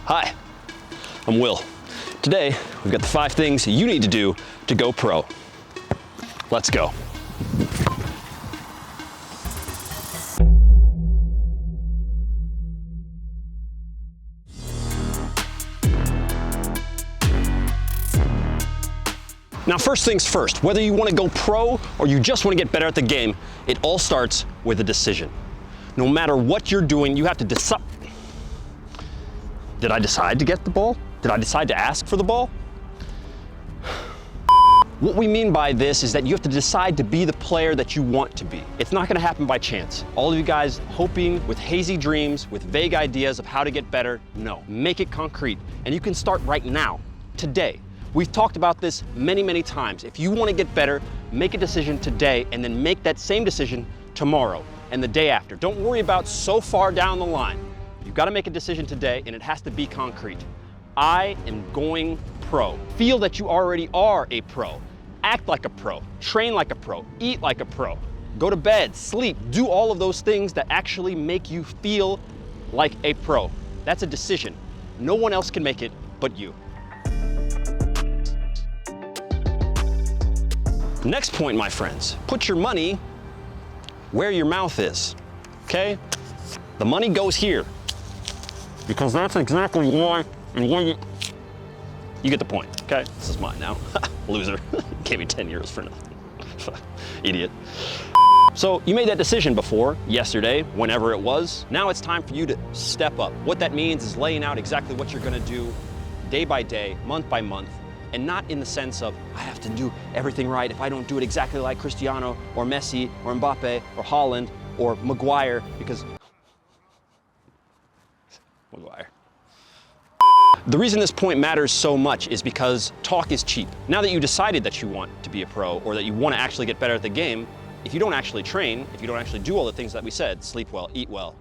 Hi, I'm Will. Today, we've got the 5 things you need to do to go pro. Let's go. Now, first things first, whether you want to go pro or you just want to get better at the game, it all starts with a decision. No matter what you're doing, you have to decide. Did I decide to get the ball? Did I decide to ask for the ball? What we mean by this is that you have to decide to be the player that you want to be. It's not gonna happen by chance. All of you guys hoping with hazy dreams, with vague ideas of how to get better, no. Make it concrete, and you can start right now, today. We've talked about this many, many times. If you wanna get better, make a decision today and then make that same decision tomorrow and the day after. Don't worry about so far down the line. You've gotta make a decision today and it has to be concrete. I am going pro. Feel that you already are a pro. Act like a pro, train like a pro, eat like a pro. Go to bed, sleep, do all of those things that actually make you feel like a pro. That's a decision. No one else can make it but you. Next point, my friends, put your money where your mouth is, okay? The money goes here because that's exactly why and when you get the point, okay? This is mine now. Loser. Gave me 10 years for nothing. Idiot. So you made that decision before, yesterday, whenever it was. Now it's time for you to step up. What that means is laying out exactly what you're gonna do day by day, month by month, and not in the sense of, I have to do everything right. If I don't do it exactly like Cristiano or Messi or Mbappe or Haaland or Maguire, because Maguire. The reason this point matters so much is because talk is cheap. Now that you decided that you want to be a pro or that you want to actually get better at the game, if you don't actually train, if you don't actually do all the things that we said, sleep well, eat well,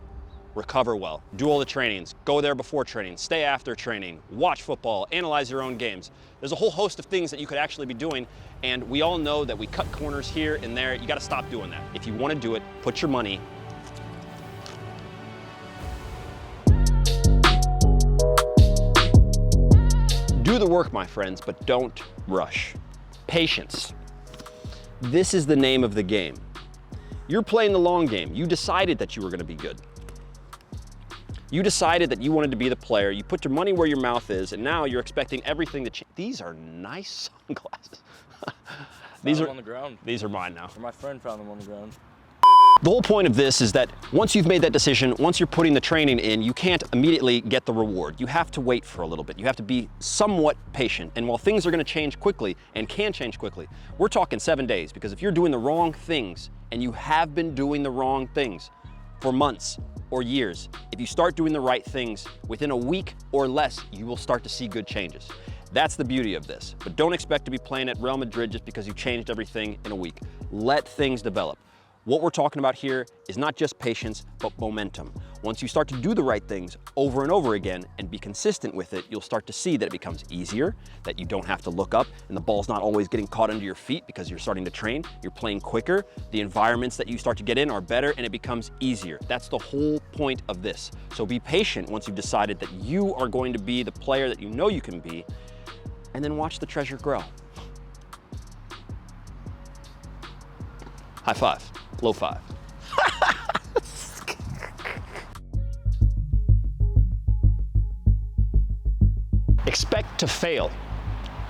recover well, do all the trainings, go there before training, stay after training, watch football, analyze your own games. There's a whole host of things that you could actually be doing, and we all know that we cut corners here and there. You gotta stop doing that. If you wanna do it, put your money. Do the work, my friends, but don't rush. Patience. This is the name of the game. You're playing the long game. You decided that you were gonna be good. You decided that you wanted to be the player, you put your money where your mouth is, and now you're expecting everything to change. These are nice sunglasses. These are on the ground. These are mine now. Or my friend found them on the ground. The whole point of this is that once you've made that decision, once you're putting the training in, you can't immediately get the reward. You have to wait for a little bit. You have to be somewhat patient. And while things are gonna change quickly and can change quickly, we're talking 7 days, because if you're doing the wrong things and you have been doing the wrong things for months or years, if you start doing the right things within a week or less, you will start to see good changes. That's the beauty of this. But don't expect to be playing at Real Madrid just because you changed everything in a week. Let things develop. What we're talking about here is not just patience, but momentum. Once you start to do the right things over and over again and be consistent with it, you'll start to see that it becomes easier, that you don't have to look up and the ball's not always getting caught under your feet because you're starting to train, you're playing quicker, the environments that you start to get in are better, and it becomes easier. That's the whole point of this. So be patient once you've decided that you are going to be the player that you know you can be, and then watch the treasure grow. High five. Low five. Expect to fail.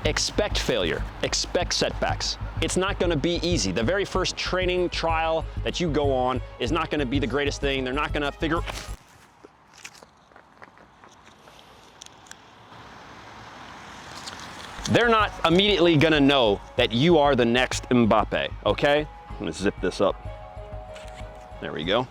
Expect failure. Expect setbacks. It's not gonna be easy. The very first training trial that you go on is not gonna be the greatest thing. They're not gonna figure... They're not immediately gonna know that you are the next Mbappe, okay? I'm gonna zip this up. There we go.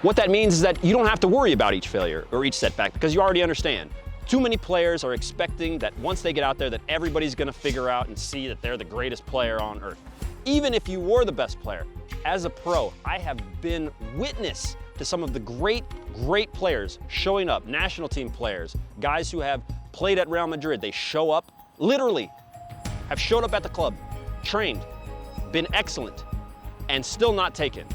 What that means is that you don't have to worry about each failure or each setback because you already understand. Too many players are expecting that once they get out there that everybody's gonna figure out and see that they're the greatest player on earth. Even if you were the best player, as a pro, I have been witness to some of the great players showing up, national team players, guys who have played at Real Madrid. They show up, literally, have showed up at the club, trained, been excellent, and still not taken.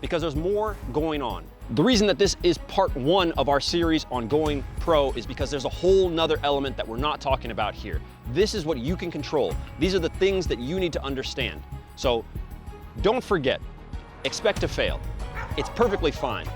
because there's more going on. The reason that this is part 1 of our series on going pro is because there's a whole nother element that we're not talking about here. This is what you can control. These are the things that you need to understand. So don't forget, expect to fail. It's perfectly fine.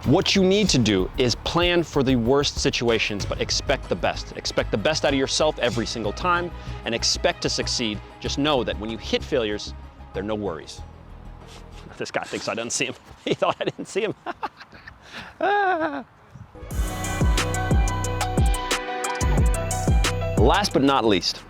What you need to do is plan for the worst situations, but expect the best. Expect the best out of yourself every single time, and expect to succeed. Just know that when you hit failures, they're no worries. This guy thinks I didn't see him. He thought I didn't see him. Last but not least,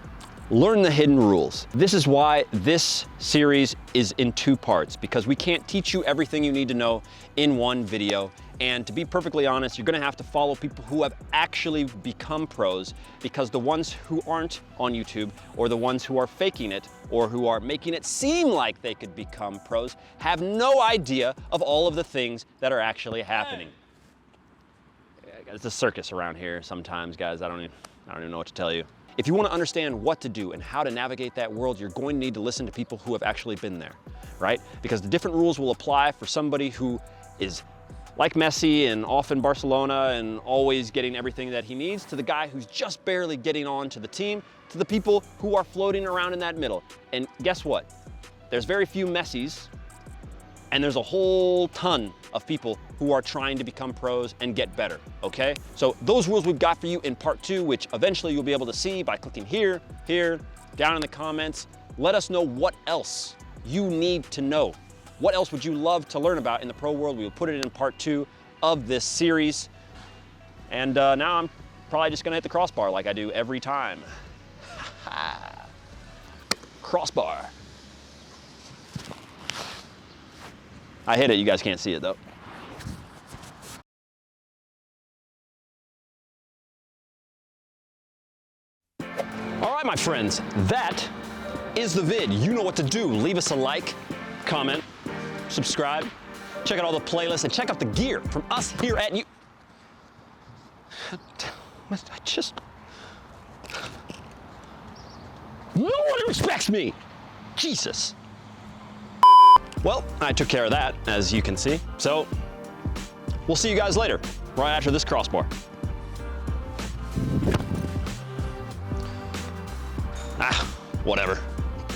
learn the hidden rules. This is why this series is in 2 parts, because we can't teach you everything you need to know in one video. And to be perfectly honest, you're gonna have to follow people who have actually become pros, because the ones who aren't on YouTube, or the ones who are faking it, or who are making it seem like they could become pros, have no idea of all of the things that are actually happening. It's a circus around here sometimes, guys. I don't even know what to tell you. If you want to understand what to do and how to navigate that world, you're going to need to listen to people who have actually been there, right? Because the different rules will apply for somebody who is like Messi and off in Barcelona and always getting everything that he needs, to the guy who's just barely getting on to the team, to the people who are floating around in that middle. And guess what? There's very few Messis, and there's a whole ton of people who are trying to become pros and get better, okay? So those rules we've got for you in part 2, which eventually you'll be able to see by clicking here, down in the comments. Let us know what else you need to know. What else would you love to learn about in the pro world? We will put it in part 2 of this series. And now I'm probably just gonna hit the crossbar like I do every time. Crossbar. I hit it, you guys can't see it though. All right, my friends, that is the vid. You know what to do. Leave us a like, comment, subscribe, check out all the playlists, and check out the gear from us here at No one respects me! Jesus. Well, I took care of that, as you can see. So, we'll see you guys later, right after this crossbar. Whatever.